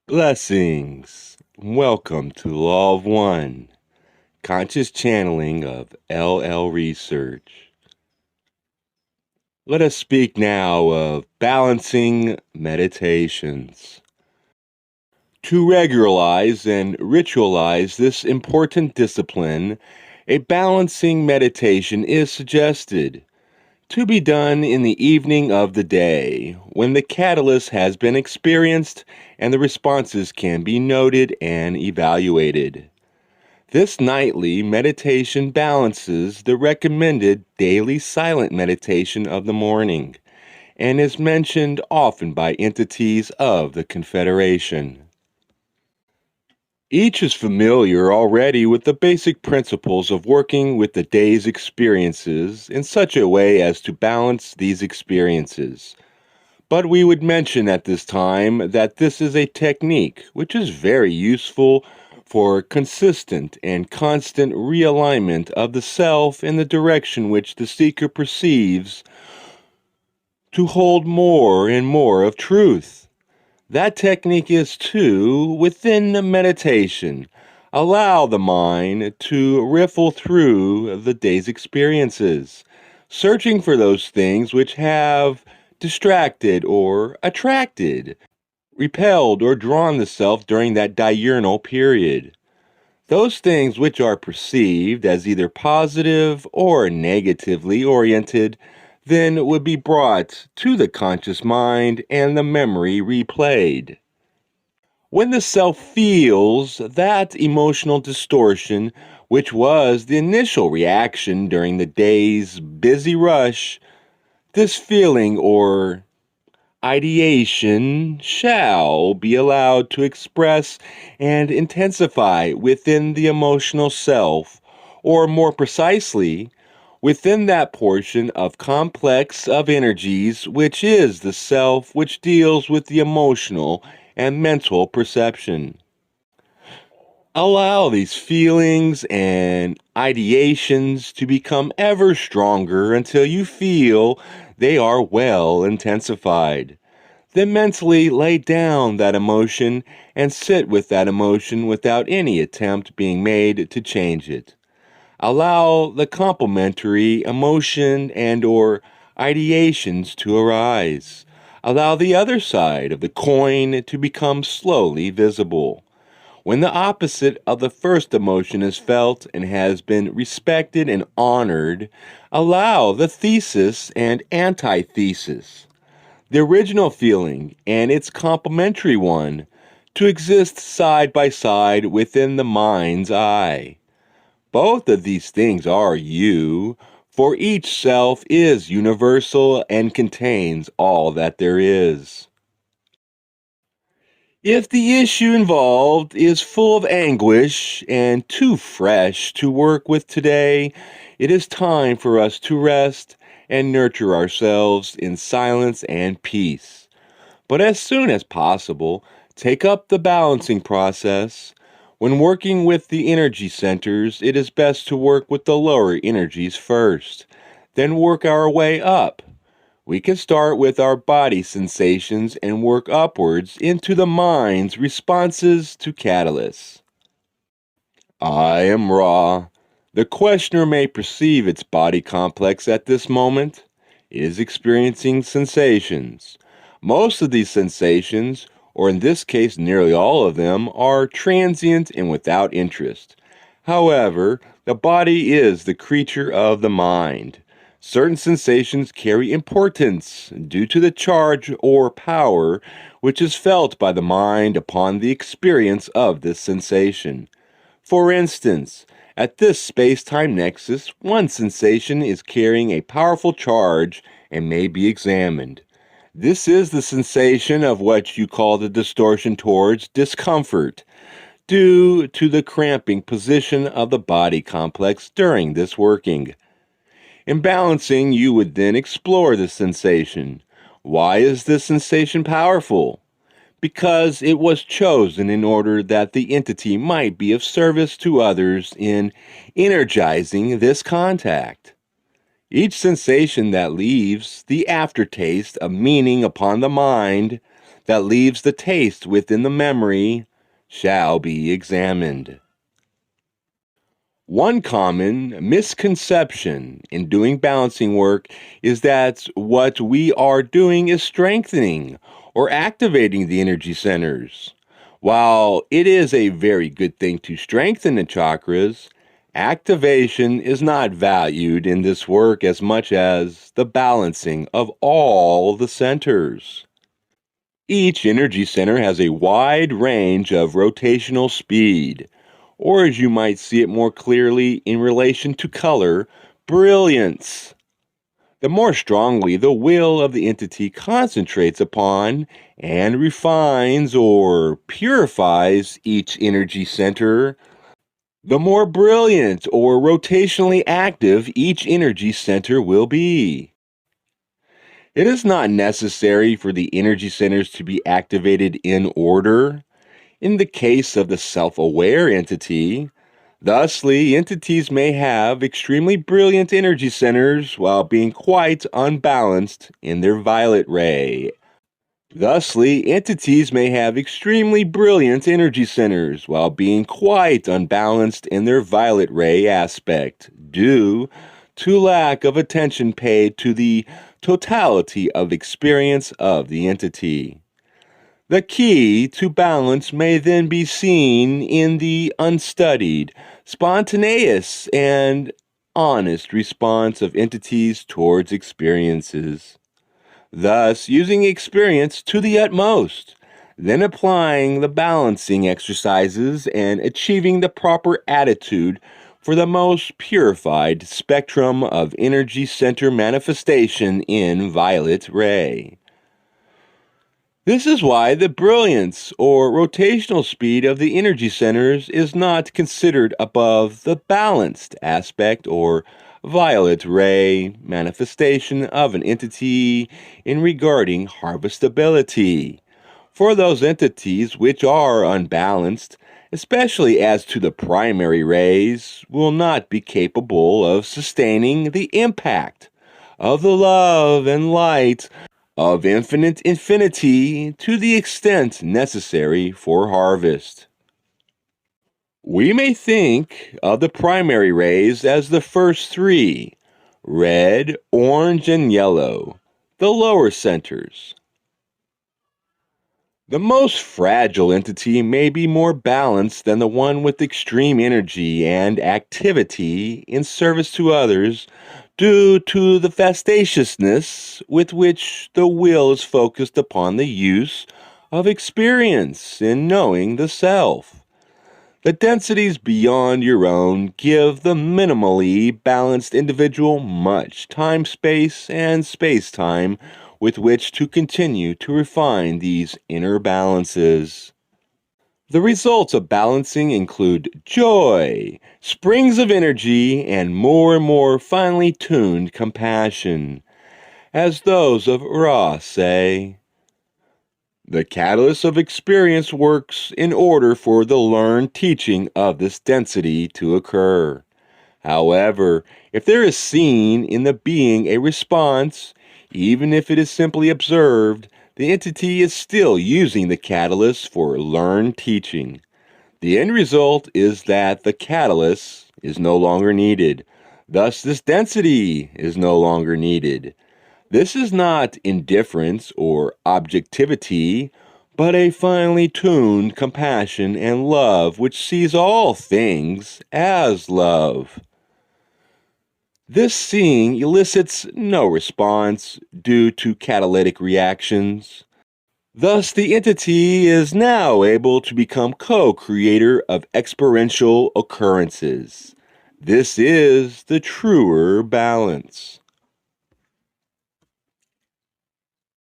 Blessings. Welcome to Law of One, conscious channeling of LL Research. Let us speak now of balancing meditations. To regularize and ritualize this important discipline, a balancing meditation is suggested, to be done in the evening of the day, when the catalyst has been experienced and the responses can be noted and evaluated. This nightly meditation balances the recommended daily silent meditation of the morning and is mentioned often by entities of the Confederation. Each is familiar already with the basic principles of working with the day's experiences in such a way as to balance these experiences. But we would mention at this time that this is a technique which is very useful for consistent and constant realignment of the self in the direction which the seeker perceives to hold more and more of truth. That technique is to, within the meditation, allow the mind to riffle through the day's experiences, searching for those things which have distracted or attracted, repelled or drawn the self during that diurnal period. Those things which are perceived as either positive or negatively oriented then would be brought to the conscious mind and the memory replayed. When the self feels that emotional distortion, which was the initial reaction during the day's busy rush, this feeling or ideation shall be allowed to express and intensify within the emotional self, or more precisely, within that portion of complex of energies which is the self which deals with the emotional and mental perception. Allow these feelings and ideations to become ever stronger until you feel they are well intensified. Then mentally lay down that emotion and sit with that emotion without any attempt being made to change it. Allow the complementary emotion and or ideations to arise. Allow the other side of the coin to become slowly visible. When the opposite of the first emotion is felt and has been respected and honored, allow the thesis and antithesis, the original feeling and its complementary one, to exist side by side within the mind's eye. Both of these things are you, for each self is universal and contains all that there is. If the issue involved is full of anguish and too fresh to work with today, it is time for us to rest and nurture ourselves in silence and peace. But as soon as possible, take up the balancing process. When working with the energy centers, it is best to work with the lower energies first, then work our way up. We can start with our body sensations and work upwards into the mind's responses to catalysts. I am Ra. The questioner may perceive its body complex at this moment. It is experiencing sensations. Most of these sensations, or in this case nearly all of them, are transient and without interest. However, the body is the creature of the mind. Certain sensations carry importance due to the charge or power which is felt by the mind upon the experience of this sensation. For instance, at this space-time nexus, one sensation is carrying a powerful charge and may be examined. This is the sensation of what you call the distortion towards discomfort, due to the cramping position of the body complex during this working. In balancing, you would then explore the sensation. Why is this sensation powerful? Because it was chosen in order that the entity might be of service to others in energizing this contact. Each sensation that leaves the aftertaste of meaning upon the mind, that leaves the taste within the memory shall be examined. One common misconception in doing balancing work is that what we are doing is strengthening or activating the energy centers. While it is a very good thing to strengthen the chakras, activation is not valued in this work as much as the balancing of all the centers. Each energy center has a wide range of rotational speed, or as you might see it more clearly in relation to color, brilliance. The more strongly the will of the entity concentrates upon and refines or purifies each energy center, the more brilliant or rotationally active each energy center will be. It is not necessary for the energy centers to be activated in order. In the case of the self-aware entity, thusly, entities may have extremely brilliant energy centers while being quite unbalanced in their violet ray. Thusly, entities may have extremely brilliant energy centers while being quite unbalanced in their violet ray aspect, due to lack of attention paid to the totality of experience of the entity. The key to balance may then be seen in the unstudied, spontaneous, and honest response of entities towards experiences. Thus, using experience to the utmost, then applying the balancing exercises and achieving the proper attitude for the most purified spectrum of energy center manifestation in violet ray. This is why the brilliance or rotational speed of the energy centers is not considered above the balanced aspect or violet ray manifestation of an entity in regarding harvestability. For those entities which are unbalanced, especially as to the primary rays, will not be capable of sustaining the impact of the love and light of infinite infinity to the extent necessary for harvest. We may think of the primary rays as the first three, red, orange, and yellow, the lower centers. The most fragile entity may be more balanced than the one with extreme energy and activity in service to others due to the fastidiousness with which the will is focused upon the use of experience in knowing the self. The densities beyond your own give the minimally balanced individual much time, space, and space-time with which to continue to refine these inner balances. The results of balancing include joy, springs of energy, and more finely tuned compassion. As those of Ra say, the catalyst of experience works in order for the learned teaching of this density to occur. However, if there is seen in the being a response, even if it is simply observed, the entity is still using the catalyst for learned teaching. The end result is that the catalyst is no longer needed. Thus, this density is no longer needed. This is not indifference or objectivity, but a finely tuned compassion and love which sees all things as love. This seeing elicits no response due to catalytic reactions. Thus, the entity is now able to become co-creator of experiential occurrences. This is the truer balance.